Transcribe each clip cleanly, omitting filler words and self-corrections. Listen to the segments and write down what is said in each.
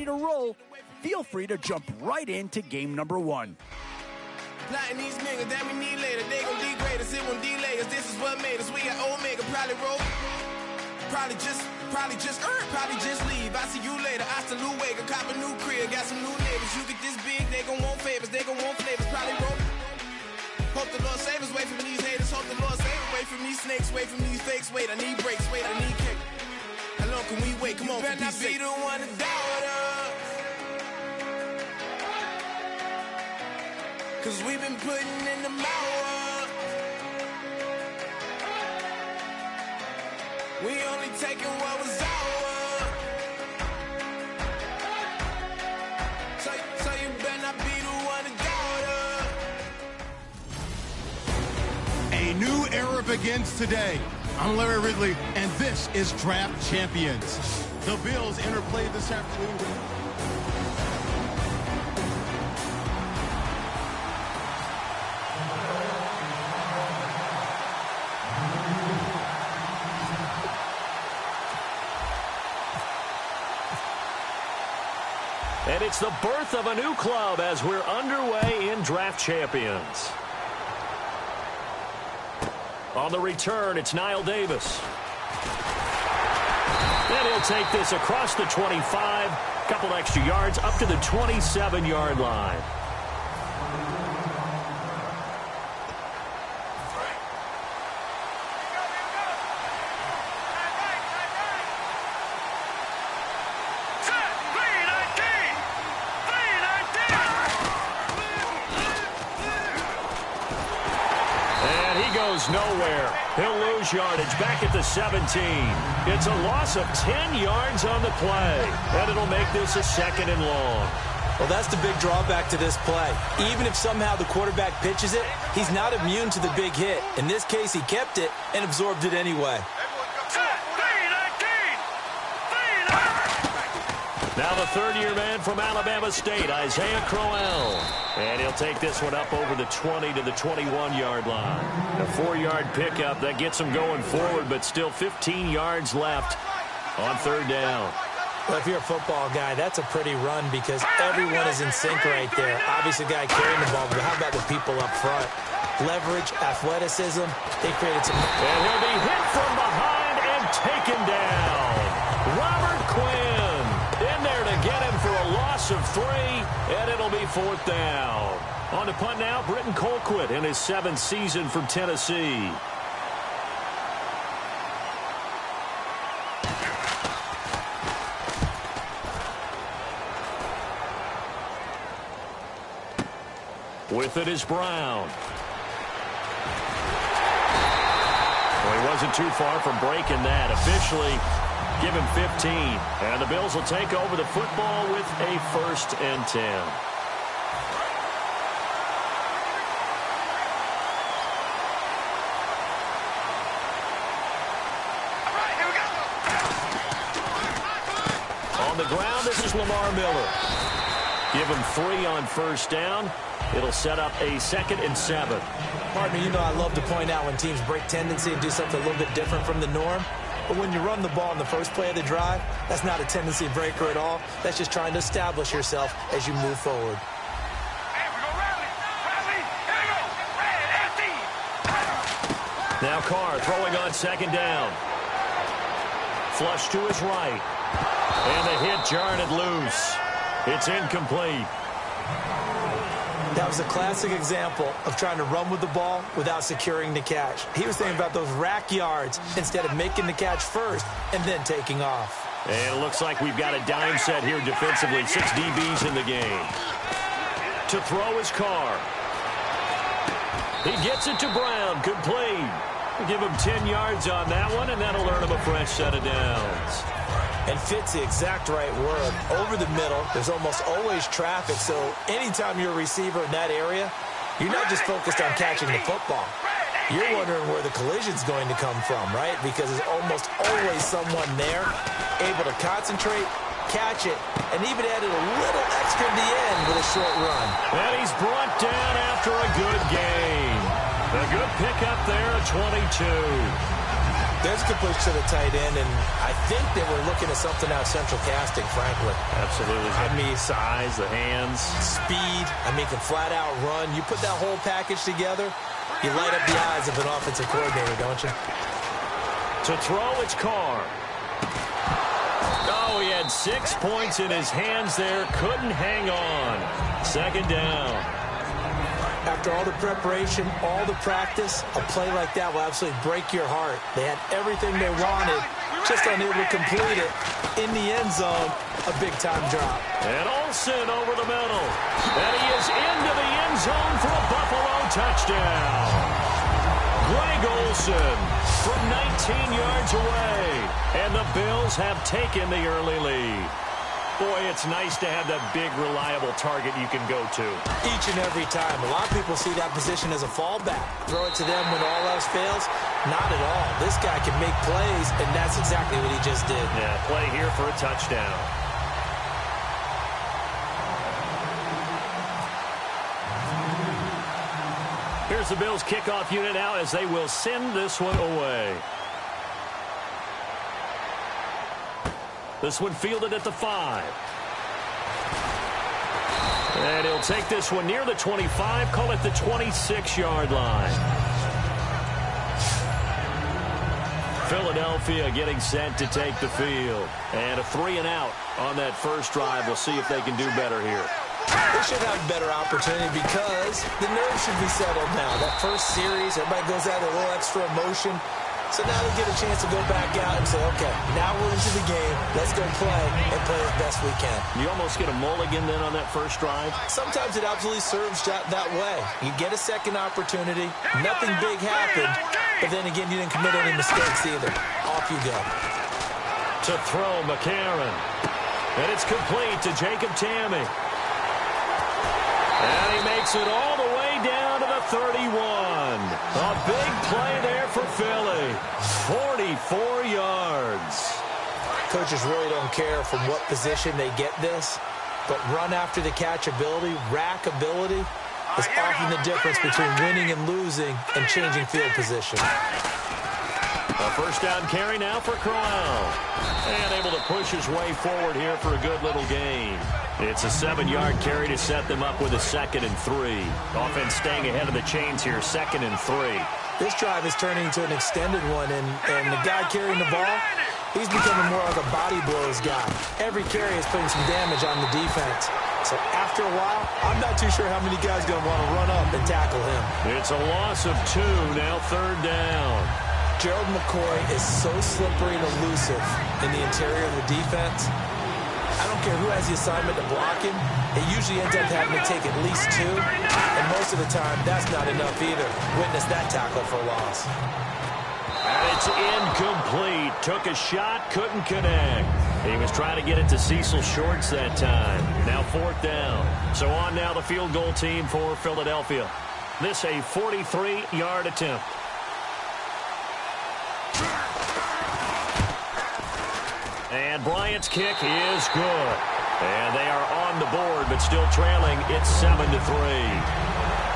to roll, feel free to jump right into game number 1. Plotting these niggas that we need later. They gon' degrade us, it won't delay us. This is what made us. We got Omega, probably roll. Probably just leave. I see you later. Hasta Luega, cop a new crib, got some new neighbors. You get this big, they gon' want favors, they gon' want flavors. Probably roll. Hope the Lord save us, wait from these haters. Hope the Lord save us, wait from these snakes, wait from these fakes. Wait, I need breaks, wait, I need cake. How long can we wait? Come on, better not be the one to doubt us. Cause we've been putting in the hours. We only taking what was ours. So you better not be the one to doubt us. A new era begins today. I'm Larry Ridley, and this is Draft Champions. The Bills interplay this afternoon. And it's the birth of a new club as we're underway in Draft Champions. On the return, it's Knile Davis. And he'll take this across the 25, couple extra yards up to the 27-yard line. Nowhere. He'll lose yardage back at the 17. It's a loss of 10 yards on the play, and it'll make this a 2nd and long. Well, that's the big drawback to this play. Even if somehow the quarterback pitches it, he's not immune to the big hit. In this case, he kept it and absorbed it anyway. Now the third-year man from Alabama State, Isaiah Crowell. And he'll take this one up over the 20 to the 21-yard line. A 4-yard pickup that gets him going forward, but still 15 yards left on third down. Well, if you're a football guy, that's a pretty run because everyone is in sync right there. Obviously, the guy carrying the ball, but how about the people up front? Leverage, athleticism, they created some... And he'll be hit from behind and taken down. Robert Quinn in there to get him for a loss of 3, and it'll be 4th down. On to punt now, Britton Colquitt in his 7th season from Tennessee. With it is Brown. Well, he wasn't too far from breaking that. Officially, give him 15. And the Bills will take over the football with a 1st and 10. On the ground, this is Lamar Miller. Give him 3 on 1st down. It'll set up a 2nd and 7. Partner, you know I love to point out when teams break tendency and do something a little bit different from the norm. But when you run the ball in the first play of the drive, that's not a tendency breaker at all. That's just trying to establish yourself as you move forward. Hey, we're gonna rally. Here we go. Now Carr throwing on 2nd down. Flush to his right. And the hit jarred it loose. It's incomplete. That was a classic example of trying to run with the ball without securing the catch. He was thinking about those rack yards instead of making the catch first and then taking off. And it looks like we've got a dime set here defensively. 6 DBs in the game. To throw is Carr. He gets it to Brown. Complete. Give him 10 yards on that one, and that'll earn him a fresh set of downs. And fit's the exact right word. Over the middle, there's almost always traffic, so anytime you're a receiver in that area, you're not just focused on catching the football. You're wondering where the collision's going to come from, right? Because there's almost always someone there able to concentrate, catch it, and even added a little extra at the end with a short run. And he's brought down after a good game. A good pickup there at 22. There's a completion to the tight end, and I think they were looking at something out of central casting, frankly. Absolutely. I mean, size, the hands. Speed. I mean, can flat out run. You put that whole package together, you light up the eyes of an offensive coordinator, don't you? To throw, it's Carr. Oh, he had 6 points in his hands there. Couldn't hang on. Second down. After all the preparation, all the practice, a play like that will absolutely break your heart. They had everything they wanted, just unable to complete it. In the end zone, a big-time drop. And Olsen over the middle. And he is into the end zone for a Buffalo touchdown. Greg Olsen from 19 yards away. And the Bills have taken the early lead. Boy, it's nice to have that big, reliable target you can go to. Each and every time. A lot of people see that position as a fallback. Throw it to them when all else fails. Not at all. This guy can make plays, and that's exactly what he just did. Yeah, play here for a touchdown. Here's the Bills' kickoff unit now as they will send this one away. This one fielded at the 5. And he'll take this one near the 25, call it the 26-yard line. Philadelphia getting set to take the field. And a 3-and-out on that first drive. We'll see if they can do better here. They should have a better opportunity because the nerves should be settled now. That first series, everybody goes out with a little extra emotion. So now they get a chance to go back out and say, okay, now we're into the game. Let's go play and play as best we can. You almost get a mulligan then on that first drive? Sometimes it absolutely serves that way. You get a second opportunity. Nothing big happened. But then again, you didn't commit any mistakes either. Off you go. To throw, McCarron. And it's complete to Jacob Tamme. And he makes it all the way down to the 31. A big play there for Philly. 44 yards. Coaches really don't care from what position they get this, but run after the catch ability, rack ability, is often the difference between winning and losing and changing field position. A first down carry now for Crowell. And able to push his way forward here for a good little gain. It's a 7-yard carry to set them up with a 2nd and 3. Offense staying ahead of the chains here, 2nd and 3. This drive is turning into an extended one, and the guy carrying the ball, he's becoming more like a body blows guy. Every carry is putting some damage on the defense. So after a while, I'm not too sure how many guys are going to want to run up and tackle him. It's a loss of 2, now 3rd down. Gerald McCoy is so slippery and elusive in the interior of the defense. I don't care who has the assignment to block him. It usually ends up having to take at least 2. And most of the time, that's not enough either. Witness that tackle for a loss. And it's incomplete. Took a shot, couldn't connect. He was trying to get it to Cecil Shorts that time. Now 4th down. So on now the field goal team for Philadelphia. This a 43-yard attempt. And Bryant's kick is good. And they are on the board, but still trailing. It's 7-3.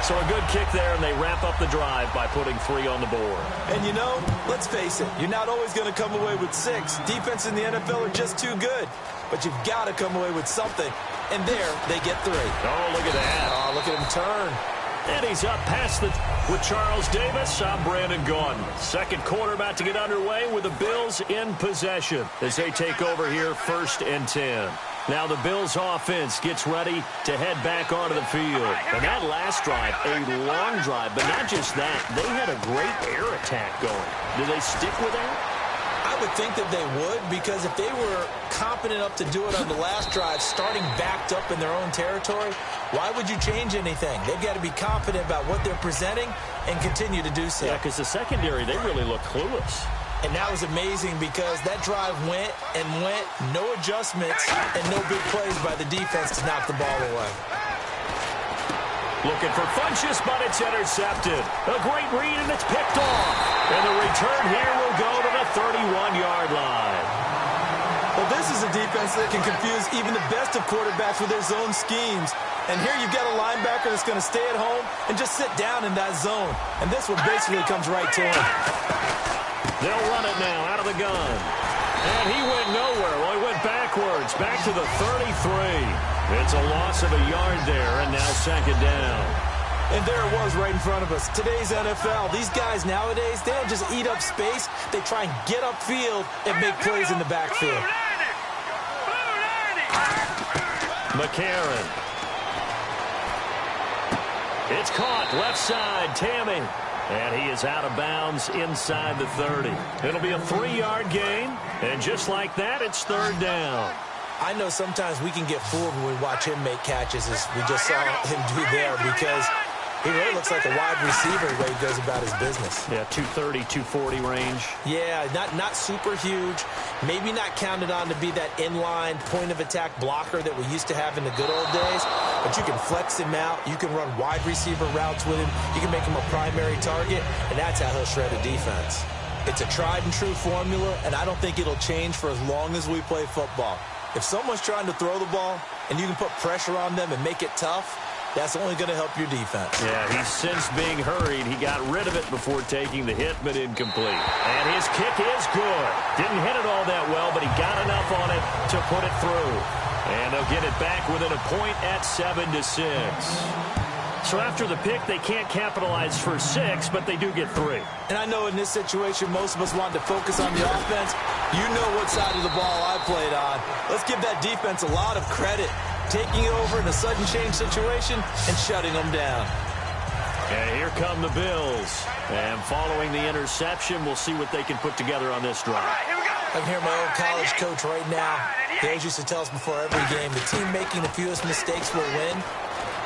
So a good kick there, and they wrap up the drive by putting 3 on the board. And you know, let's face it, you're not always going to come away with 6. Defense in the NFL are just too good. But you've got to come away with something. And there, they get 3. Oh, look at that. Oh, look at him turn. And he's up past with Charles Davis. I'm Brandon Gaudin. Second quarter about to get underway with the Bills in possession as they take over here 1st and 10. Now the Bills offense gets ready to head back onto the field. And that last drive, a long drive, but not just that. They had a great air attack going. Do they stick with that? I would think that they would, because if they were competent enough to do it on the last drive, starting backed up in their own territory, why would you change anything? They've got to be confident about what they're presenting and continue to do so. Yeah, because the secondary, they really look clueless. And that was amazing because that drive went and went, no adjustments, and no big plays by the defense to knock the ball away. Looking for Funchess, but it's intercepted. A great read, and it's picked off. And the return here will go to the 31-yard line. Well, this is a defense that can confuse even the best of quarterbacks with their zone schemes. And here you've got a linebacker that's going to stay at home and just sit down in that zone. And this one basically comes right to him. They'll run it now out of the gun. And he went nowhere. Well, he went backwards, back to the 33. It's a loss of a yard there, and now second down. And there it was right in front of us. Today's NFL, these guys nowadays, they don't just eat up space. They try and get upfield and make plays in the backfield. McCarron. It's caught left side, Tammy. And he is out of bounds inside the 30. It'll be a 3-yard gain. And just like that, it's third down. I know sometimes we can get fooled when we watch him make catches, as we just saw him do there, because he really looks like a wide receiver the way he goes about his business. Yeah, 230, 240 range. Yeah, not super huge. Maybe not counted on to be that inline point-of-attack blocker that we used to have in the good old days. But you can flex him out. You can run wide receiver routes with him. You can make him a primary target, and that's how he'll shred a defense. It's a tried-and-true formula, and I don't think it'll change for as long as we play football. If someone's trying to throw the ball and you can put pressure on them and make it tough, that's only going to help your defense. Yeah, he's since being hurried. He got rid of it before taking the hit, but incomplete. And his kick is good. Didn't hit it all that well, but he got enough on it to put it through. And they'll get it back within a point at 7-6. So after the pick, they can't capitalize for 6, but they do get 3. And I know in this situation, most of us wanted to focus on the offense. You know what side of the ball I played on. Let's give that defense a lot of credit, taking it over in a sudden change situation and shutting them down. And here come the Bills. And following the interception, we'll see what they can put together on this drive. I can hear my old college coach right now. He always used to tell us before every game, the team making the fewest mistakes will win.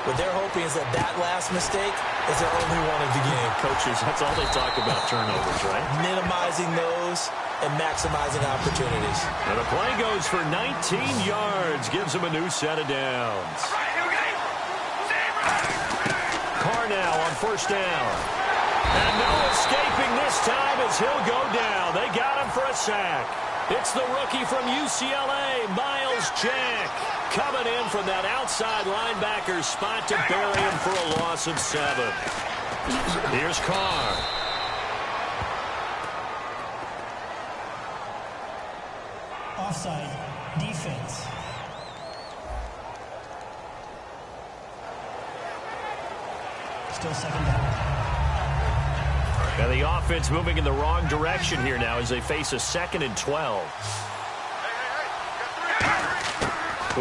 What they're hoping is that last mistake is their only one of the game. Coaches, that's all they talk about, turnovers, right? Minimizing those and maximizing opportunities. And the play goes for 19 yards, gives them a new set of downs. Carr now on first down. And no escaping this time as he'll go down. They got him for a sack. It's the rookie from UCLA, Miles Jack, coming in from that outside linebacker spot to bury him for a loss of 7. Here's Carr. Offside, defense. Still second down. And the offense moving in the wrong direction here now as they face a 2nd and 12.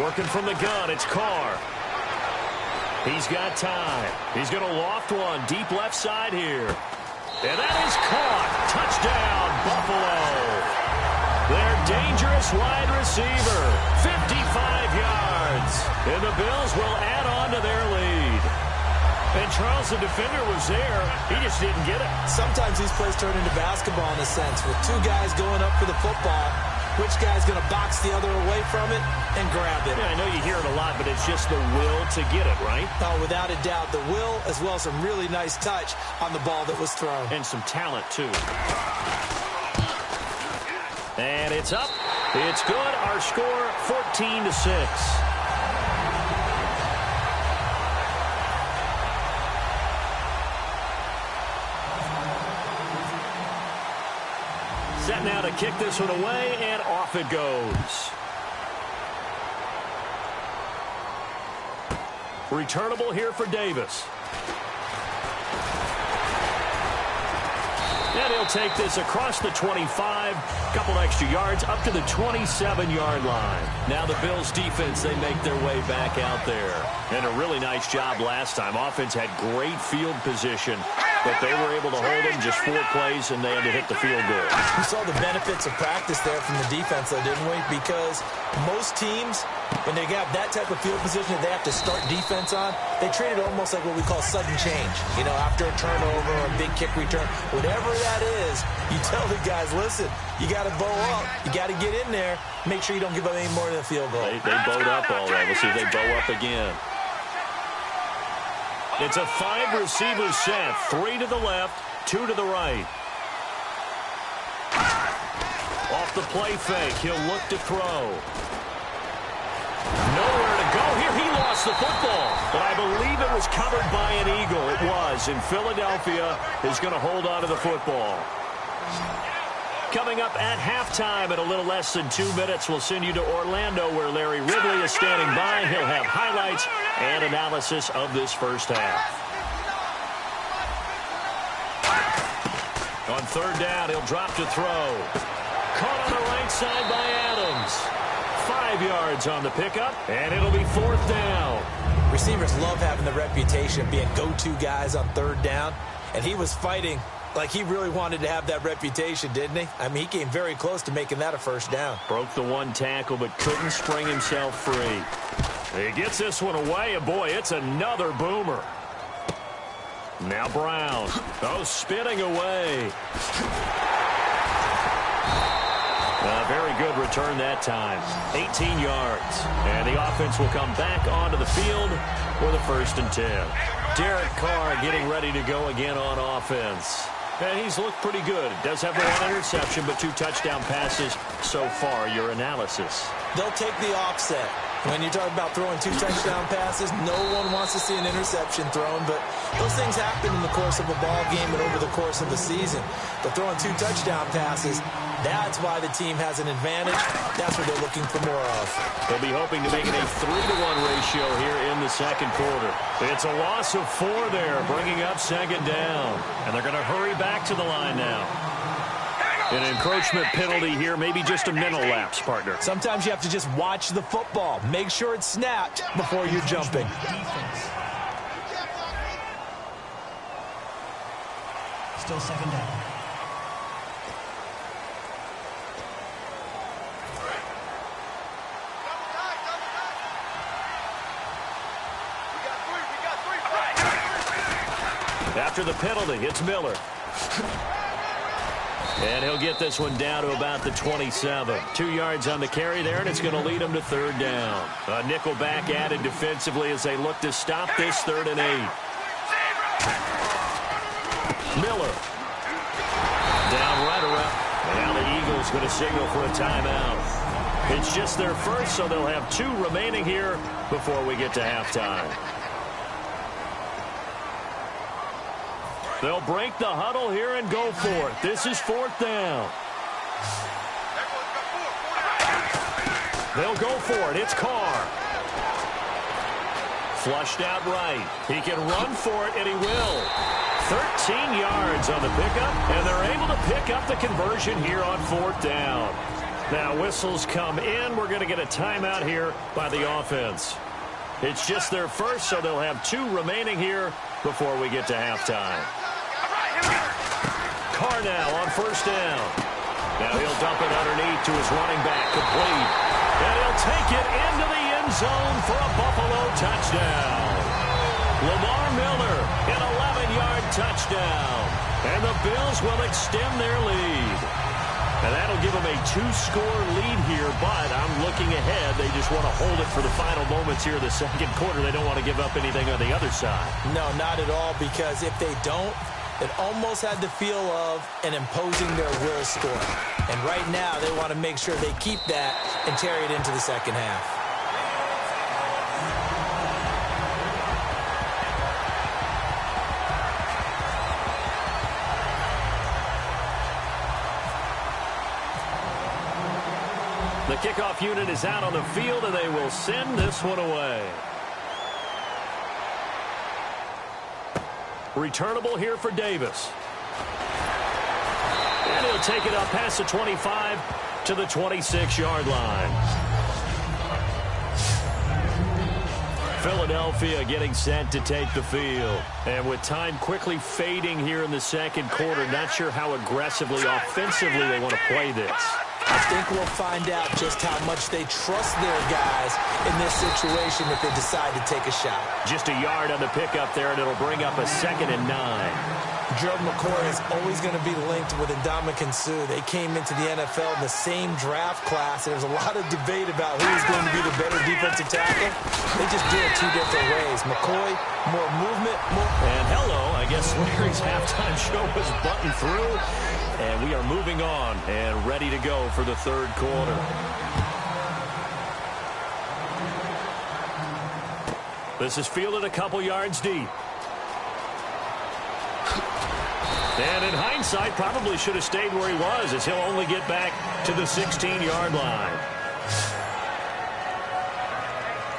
Working from the gun, it's Carr. He's got time. He's going to loft one deep left side here. And that is caught. Touchdown, Buffalo. Their dangerous wide receiver, 55 yards. And the Bills will add on to their lead. And Charles, the defender, was there. He just didn't get it. Sometimes these plays turn into basketball in a sense, with 2 guys going up for the football. Which guy's going to box the other away from it and grab it? Yeah, I know you hear it a lot, but it's just the will to get it, right? Oh, without a doubt, the will as well as some really nice touch on the ball that was thrown. And some talent, too. And it's up. It's good. Our score, 14-6. Set now to kick this one away, and off it goes. Returnable here for Davis. And he'll take this across the 25, couple extra yards, up to the 27-yard line. Now the Bills' defense, they make their way back out there. And a really nice job last time. Offense had great field position, but they were able to hold them just 4 plays, and they had to hit the field goal. We saw the benefits of practice there from the defense, though, didn't we? Because most teams, when they have that type of field position that they have to start defense on, they treat it almost like what we call sudden change. You know, after a turnover or a big kick return, whatever that is, you tell the guys, listen, you got to bow up. You got to get in there. Make sure you don't give up any more than a field goal. They bowed up all that. We'll see if they bow up again. It's a 5-receiver set. 3 to the left, 2 to the right. Off the play fake, he'll look to throw. Nowhere to go here. He lost the football, but I believe it was covered by an Eagle. It was, and Philadelphia is going to hold on to the football. coming up at halftime in a little less than 2 minutes. We'll send you to Orlando, where Larry Ridley is standing by. He'll have highlights and analysis of this first half. On third down, he'll drop to throw. Caught on the right side by Adams. 5 yards on the pickup, and it'll be fourth down. Receivers love having the reputation of being go-to guys on third down, and he was fighting like he really wanted to have that reputation, didn't he? I mean, he came very close to making that a first down. Broke the one tackle, but couldn't spring himself free. He gets this one away, and boy, it's another boomer. Now Brown. Oh, spinning away. A very good return that time. 18 yards. And the offense will come back onto the field for the 1st and 10. Derek Carr getting ready to go again on offense. And he's looked pretty good. Does have the one interception, but 2 touchdown passes so far. Your analysis. They'll take the offset. When you're talking about throwing 2 touchdown passes, no one wants to see an interception thrown, but those things happen in the course of a ball game and over the course of the season. But throwing 2 touchdown passes, that's why the team has an advantage. That's what they're looking for more of. They'll be hoping to make it a 3-to-1 ratio here in the second quarter. It's a loss of 4 there, bringing up second down. And they're going to hurry back to the line now. An encroachment penalty here, maybe just a mental lapse, partner. Sometimes you have to just watch the football. Make sure it's snapped before you're jumping. Defense. Still second down. After the penalty, it's Miller. And he'll get this one down to about the 27. 2 yards on the carry there, and it's going to lead him to third down. A nickel back added defensively as they look to stop this 3rd and 8. Miller. Down right around. Now the Eagles going to signal for a timeout. It's just their first, so they'll have 2 remaining here before we get to halftime. They'll break the huddle here and go for it. This is 4th down. They'll go for it. It's Carr. Flushed out right. He can run for it, and he will. 13 yards on the pickup, and they're able to pick up the conversion here on 4th down. Now whistles come in. We're going to get a timeout here by the offense. It's just their first, so they'll have 2 remaining here before we get to halftime. Carr now on 1st down. Now he'll dump it underneath to his running back, complete. And he'll take it into the end zone for a Buffalo touchdown. Lamar Miller, an 11-yard touchdown. And the Bills will extend their lead. And that'll give them a 2-score lead here, but I'm looking ahead. They just want to hold it for the final moments here of the second quarter. They don't want to give up anything on the other side. No, not at all, because if they don't, it almost had the feel of an imposing their will score. And right now, they want to make sure they keep that and carry it into the second half. The kickoff unit is out on the field, and they will send this one away. Returnable here for Davis. And he'll take it up past the 25 to the 26-yard line. Philadelphia getting set to take the field. And with time quickly fading here in the second quarter, not sure how aggressively, offensively they want to play this. I think we'll find out just how much they trust their guys in this situation if they decide to take a shot. Just a yard on the pickup there, and it'll bring up a 2nd and 9. Gerald McCoy is always going to be linked with Ndamukong Suh. They came into the NFL in the same draft class, and there's a lot of debate about who's going to be the better defensive tackle. They just do it 2 different ways. McCoy, more movement, more... And hello, I guess Larry's halftime show was buttoned through, and we are moving on and ready to go for the third quarter. This is fielded a couple yards deep. And in hindsight, probably should have stayed where he was, as he'll only get back to the 16-yard line.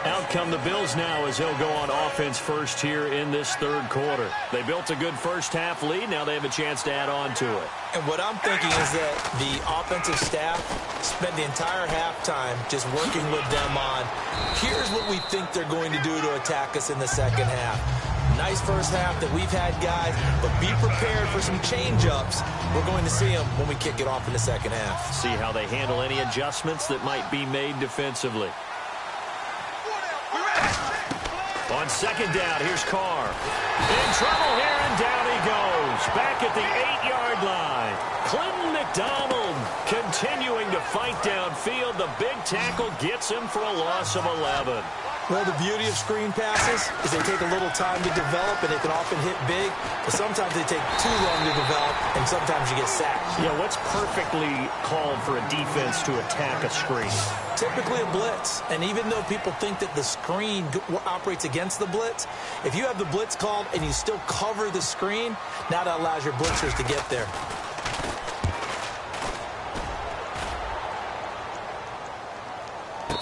Out come the Bills now as he'll go on offense first here in this third quarter. They built a good first-half lead. Now they have a chance to add on to it. And what I'm thinking is that the offensive staff spent the entire halftime just working with them on, here's what we think they're going to do to attack us in the second half. Nice first half that we've had, guys, but be prepared for some change-ups. We're going to see them when we kick it off in the second half. See how they handle any adjustments that might be made defensively. On second down, here's Carr. In trouble here, and down he goes. Back at the 8-yard line. Clinton McDonald continuing to fight downfield. The big tackle gets him for a loss of 11. Well, the beauty of screen passes is they take a little time to develop, and they can often hit big, but sometimes they take too long to develop, and sometimes you get sacked. Yeah, what's perfectly called for a defense to attack a screen? Typically a blitz, and even though people think that the screen operates against the blitz, if you have the blitz called and you still cover the screen, now that allows your blitzers to get there.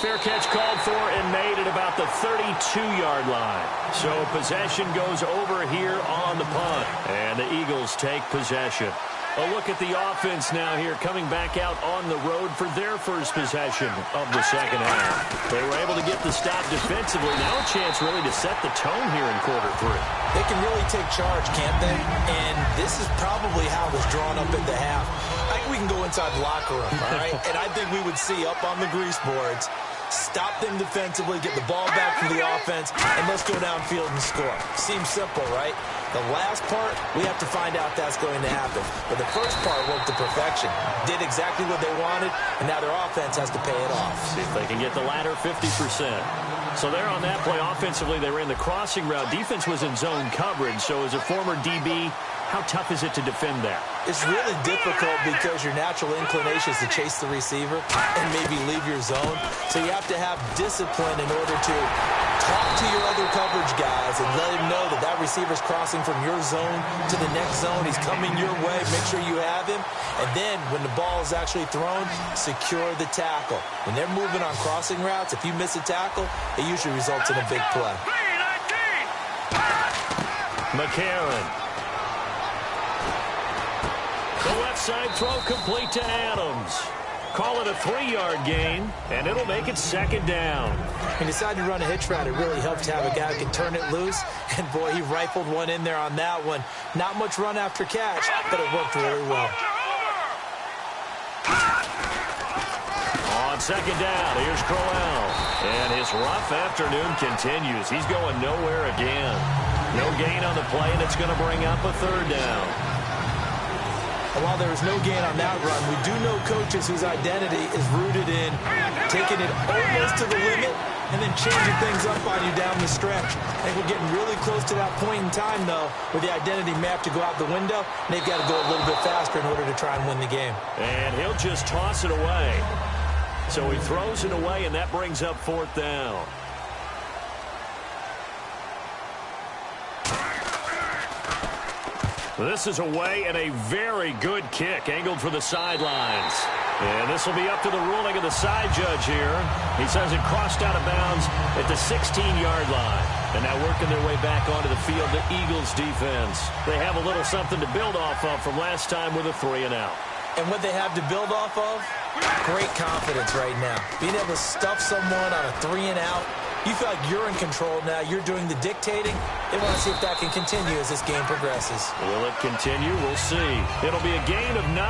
Fair catch called for and made at about the 32-yard line. So possession goes over here on the punt, and the Eagles take possession. A look at the offense now here, coming back out on the road for their first possession of the second half. They were able to get the stop defensively. Now a chance really to set the tone here in quarter three. They can really take charge, can't they? And this is probably how it was drawn up at the half. I think we can go inside the locker room, all right? And I think we would see up on the grease boards, stop them defensively, get the ball back from the offense, and let's go downfield and score. Seems simple, right? The last part, we have to find out that's going to happen. But the first part worked to perfection. Did exactly what they wanted, and now their offense has to pay it off. See if they can get the latter 50%. So there on that play, offensively, they ran the crossing route. Defense was in zone coverage, so as a former DB, how tough is it to defend that? It's really difficult because your natural inclination is to chase the receiver and maybe leave your zone. So you have to have discipline in order to talk to your other coverage guys and let him know that that receiver's crossing from your zone to the next zone. He's coming your way. Make sure you have him. And then when the ball is actually thrown, secure the tackle. When they're moving on crossing routes, if you miss a tackle, it usually results in a big play. McCarron. The left side throw complete to Adams. Call it a 3-yard gain, and it'll make it second down. He decided to run a hitch route. It really helped to have a guy who can turn it loose. And, boy, he rifled one in there on that one. Not much run after catch, but it worked really well. On second down, here's Crowell. And his rough afternoon continues. He's going nowhere again. No gain on the play, and it's going to bring up a third down. And while there was no gain on that run, we do know coaches whose identity is rooted in taking it almost to the limit and then changing things up on you down the stretch. I think we're getting really close to that point in time, though, where the identity map to go out the window, and they've got to go a little bit faster in order to try and win the game. And he'll just toss it away. So he throws it away, and that brings up fourth down. This is away and a very good kick angled for the sidelines. And this will be up to the ruling of the side judge here. He says it crossed out of bounds at the 16-yard line. And now working their way back onto the field, the Eagles defense. They have a little something to build off of from last time with a 3-and-out. And what they have to build off of, great confidence right now. Being able to stuff someone on a 3-and-out. You feel like you're in control now. You're doing the dictating. They want to see if that can continue as this game progresses. Will it continue? We'll see. It'll be a gain of 9,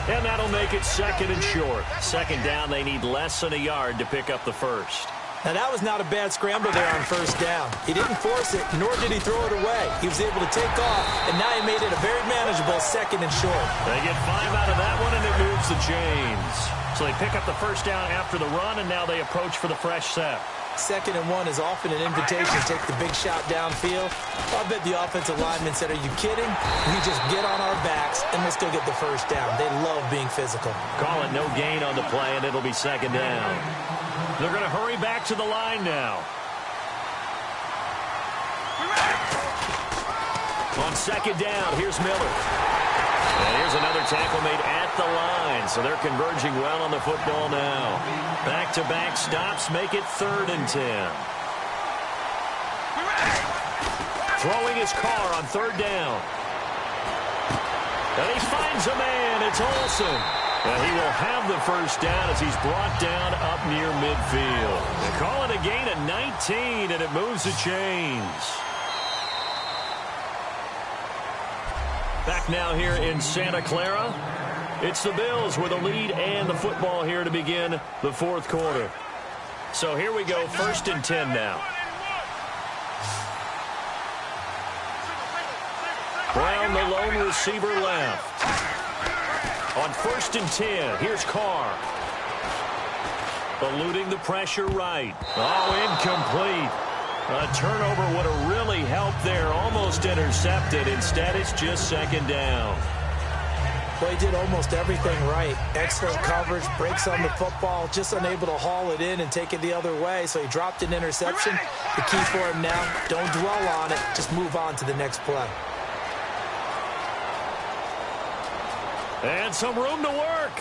and that'll make it second and short. Second down, they need less than a yard to pick up the first. Now, that was not a bad scramble there on first down. He didn't force it, nor did he throw it away. He was able to take off, and now he made it a very manageable second and short. They get 5 out of that one, and it moves the chains. So they pick up the first down after the run, and now they approach for the fresh set. 2nd and 1 is often an invitation to take the big shot downfield. I bet the offensive lineman said, are you kidding? We just get on our backs and let's go get the first down. They love being physical. Call it no gain on the play, and it'll be second down. They're going to hurry back to the line now. On second down, here's Miller. And here's another tackle made at the line, so they're converging well on the football now. Back-to-back stops make it 3rd and 10. Throwing his car on 3rd down. And he finds a man. It's Olsen. And he will have the first down as he's brought down up near midfield. They call it a gain of 19, and it moves the chains. Back now here in Santa Clara. It's the Bills with a lead and the football here to begin the 4th quarter. So here we go, 1st and 10 now. Brown, the lone receiver, left. On 1st and 10, here's Carr. Eluding the pressure right. Oh, incomplete. A turnover would have really helped there. Almost intercepted. Instead, it's just 2nd down. Well, he did almost everything right. Excellent coverage, breaks on the football, just unable to haul it in and take it the other way. So he dropped an interception. The key for him now, don't dwell on it. Just move on to the next play. And some room to work.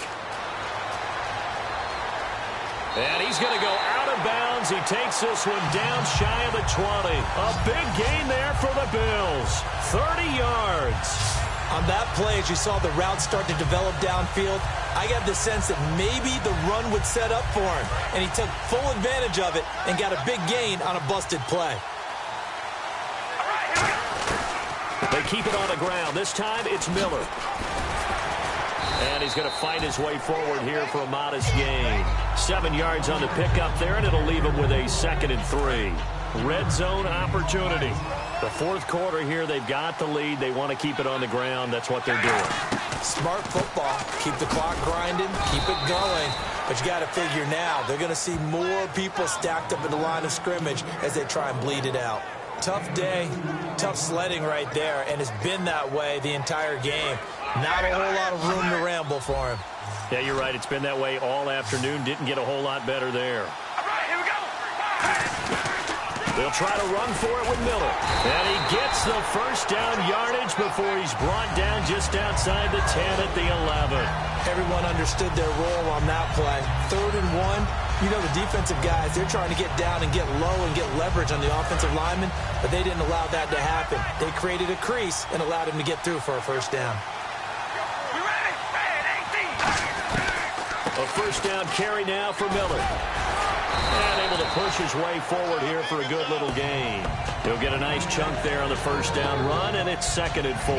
And he's going to go out of bounds. He takes this one down shy of the 20. A big gain there for the Bills. 30 yards. On that play, as you saw the route start to develop downfield, I got the sense that maybe the run would set up for him. And he took full advantage of it and got a big gain on a busted play. They keep it on the ground. This time it's Miller. And he's going to fight his way forward here for a modest gain. 7 yards on the pickup there, and it'll leave him with a 2nd and 3. Red zone opportunity. The 4th quarter here, they've got the lead. They want to keep it on the ground. That's what they're doing. Smart football. Keep the clock grinding. Keep it going. But you got to figure now, they're going to see more people stacked up in the line of scrimmage as they try and bleed it out. Tough day, tough sledding right there, and it's been that way the entire game. Not a whole lot of room to ramble for him. Yeah, you're right. It's been that way all afternoon. Didn't get a whole lot better there. All right, here we go. They'll try to run for it with Miller. And he gets the first down yardage before he's brought down just outside the 10 at the 11. Everyone understood their role on that play. 3rd and 1. You know, the defensive guys, they're trying to get down and get low and get leverage on the offensive lineman, but they didn't allow that to happen. They created a crease and allowed him to get through for a first down. You ready? A first down carry now for Miller. And able to push his way forward here for a good little gain. He'll get a nice chunk there on the first down run, and it's 2nd and 4.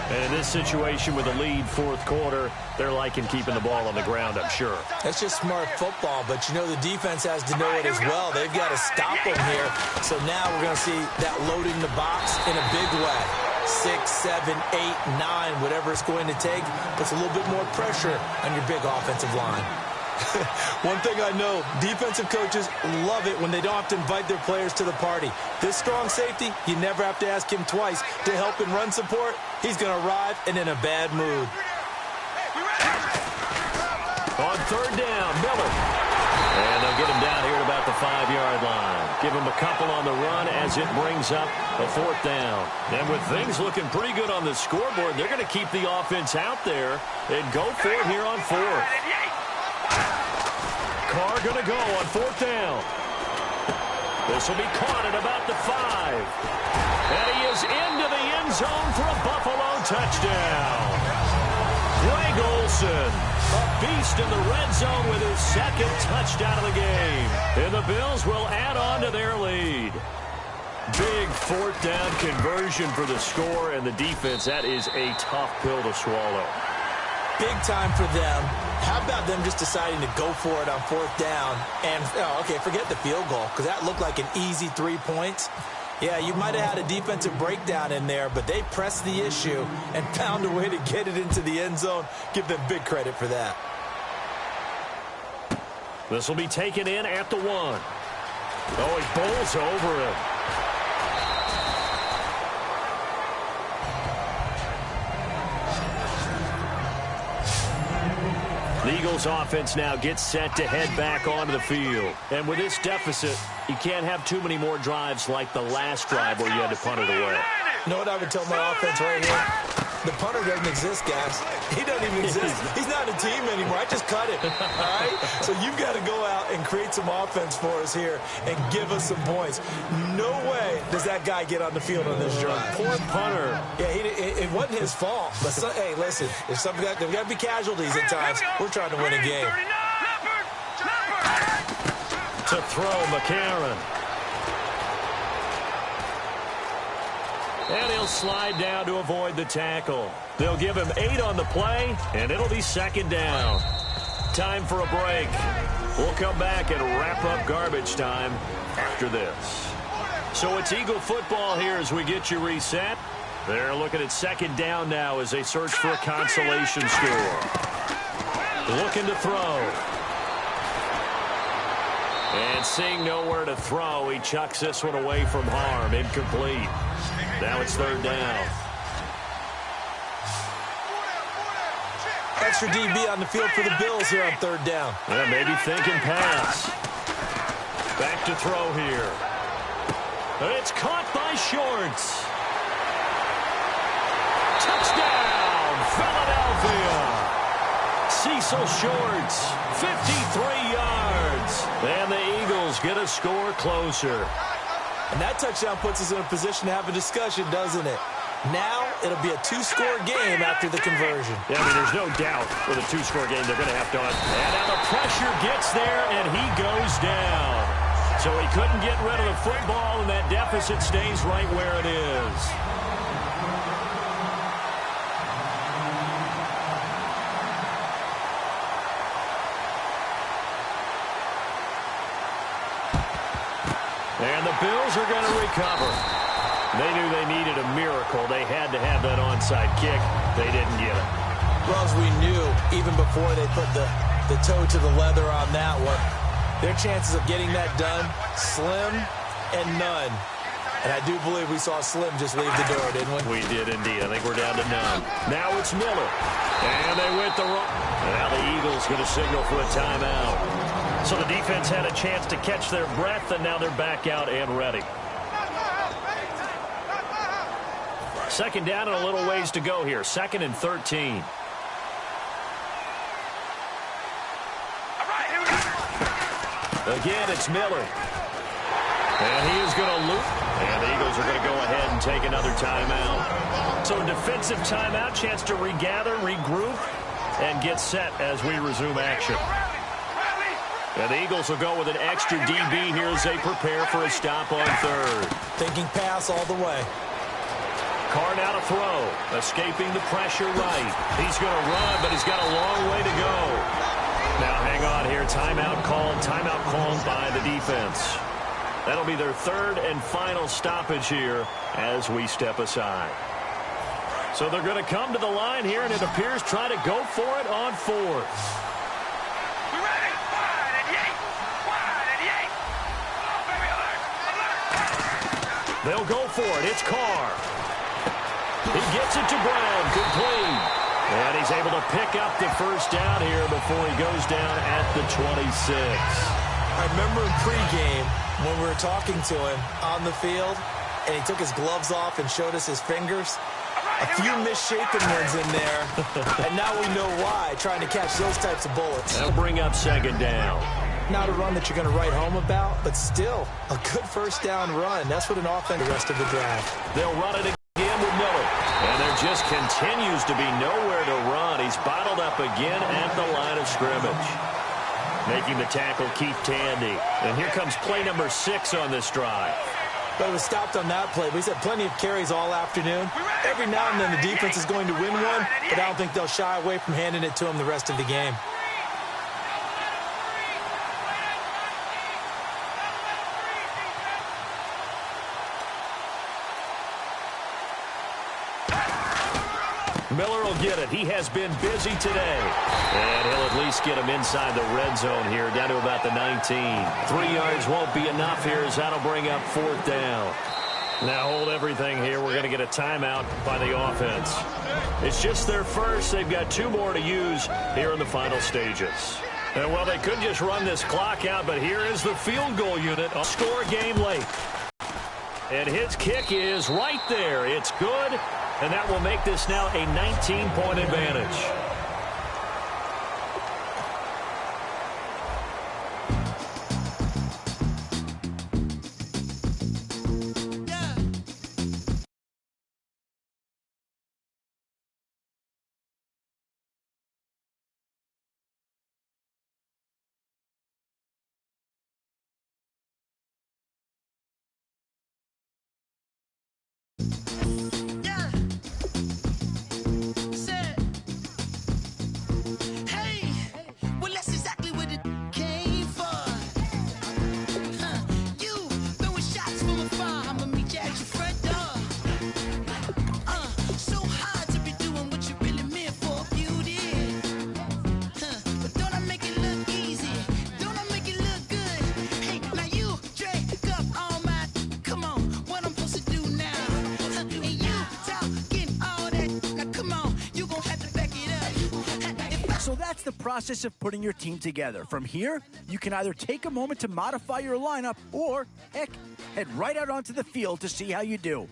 And in this situation with a lead 4th quarter, they're liking keeping the ball on the ground, I'm sure. That's just smart football, but you know the defense has to know it as well. They've got to stop them here. So now we're going to see that loading the box in a big way. 6, 7, 8, 9, whatever it's going to take, puts a little bit more pressure on your big offensive line. One thing I know, defensive coaches love it when they don't have to invite their players to the party. This strong safety, you never have to ask him twice to help in run support. He's going to arrive and in a bad mood. On 3rd down, Miller. And they'll get him down here at about the 5-yard line. Give him a couple on the run as it brings up a 4th down. And with things looking pretty good on the scoreboard, they're going to keep the offense out there and go for it here on 4th. Carr going to go on 4th down. This will be caught at about the 5. And he is into the end zone for a Buffalo touchdown. Greg Olsen, a beast in the red zone with his 2nd touchdown of the game. And the Bills will add on to their lead. Big 4th down conversion for the score, and the defense, that is a tough pill to swallow. Big time for them. How about them just deciding to go for it on 4th down? And, okay, forget the field goal, because that looked like an easy 3 points. Yeah, you might have had a defensive breakdown in there, but they pressed the issue and found a way to get it into the end zone. Give them big credit for that. This will be taken in at the 1. Oh, he bowls over it. The Eagles offense now gets set to head back onto the field. And with this deficit, you can't have too many more drives like the last drive where you had to punt it away. You know what I would tell my offense right here? The punter doesn't exist, guys. He doesn't even exist. He's not a team anymore. I just cut it, all right? So you've got to go out and create some offense for us here and give us some points. No way does that guy get on the field on this drive. Poor punter. Yeah, it wasn't his fault. But, hey, listen, there's got to be casualties at times. We're trying to win a game. To throw, McCarron. And he'll slide down to avoid the tackle. They'll give him 8 on the play, and it'll be second down. Time for a break. We'll come back and wrap up garbage time after this. So it's Eagle football here as we get you reset. They're looking at second down now as they search for a consolation score. Looking to throw. And seeing nowhere to throw, he chucks this one away from harm. Incomplete. Now it's third down. Extra DB on the field for the Bills here on third down. Yeah, maybe thinking pass. Back to throw here. It's caught by Shorts. Touchdown, Philadelphia. Cecil Shorts, 53 yards. And the Eagles get a score closer. And that touchdown puts us in a position to have a discussion, doesn't it? Now it'll be a 2-score game after the conversion. Yeah, I mean, there's no doubt with a 2-score game they're going to have to. And now the pressure gets there, and he goes down. So he couldn't get rid of the football, and that deficit stays right where it is. And the Bills are going to recover. They knew they needed a miracle. They had to have that onside kick. They didn't get it. Well, as we knew, even before they put the toe to the leather on that one, their chances of getting that done, slim and none. And I do believe we saw Slim just leave the door, didn't we? We did indeed. I think we're down to none. Now it's Miller. And they went the wrong. Now the Eagles going to signal for a timeout. So the defense had a chance to catch their breath, and now they're back out and ready. Second down and a little ways to go here. 2nd and 13. Again, it's Miller. And he is going to loop. And the Eagles are going to go ahead and take another timeout. So defensive timeout, chance to regather, regroup, and get set as we resume action. And the Eagles will go with an extra DB here as they prepare for a stop on third. Thinking pass all the way. Carr now to throw. Escaping the pressure right. He's going to run, but he's got a long way to go. Now hang on here. Timeout called by the defense. That'll be their third and final stoppage here as we step aside. So they're going to come to the line here, and it appears try to go for it on fourth. They'll go for it. It's Carr. He gets it to Brown. Complete. And he's able to pick up the first down here before he goes down at the 26. I remember in pregame when we were talking to him on the field, and he took his gloves off and showed us his fingers. A few misshapen ones in there, and now we know why, trying to catch those types of bullets. That'll bring up second down. Not a run that you're going to write home about, but still a good first down run. That's what an offense the rest of the drive. They'll run it again with Miller. And there just continues to be nowhere to run. He's bottled up again at the line of scrimmage. Making the tackle, Keith Tandy. And here comes play number 6 on this drive. But it was stopped on that play. We've had plenty of carries all afternoon. Every now and then the defense is going to win one, but I don't think they'll shy away from handing it to him the rest of the game. Miller will get it. He has been busy today. And he'll at least get him inside the red zone here, down to about the 19. 3 yards won't be enough here as that'll bring up fourth down. Now hold everything here. We're going to get a timeout by the offense. It's just their first. They've got 2 more to use here in the final stages. And, well, they could just run this clock out, but here is the field goal unit. A score game late. And his kick is right there. It's good. And that will make this now a 19-point advantage. So that's the process of putting your team together. From here, you can either take a moment to modify your lineup or, heck, head right out onto the field to see how you do.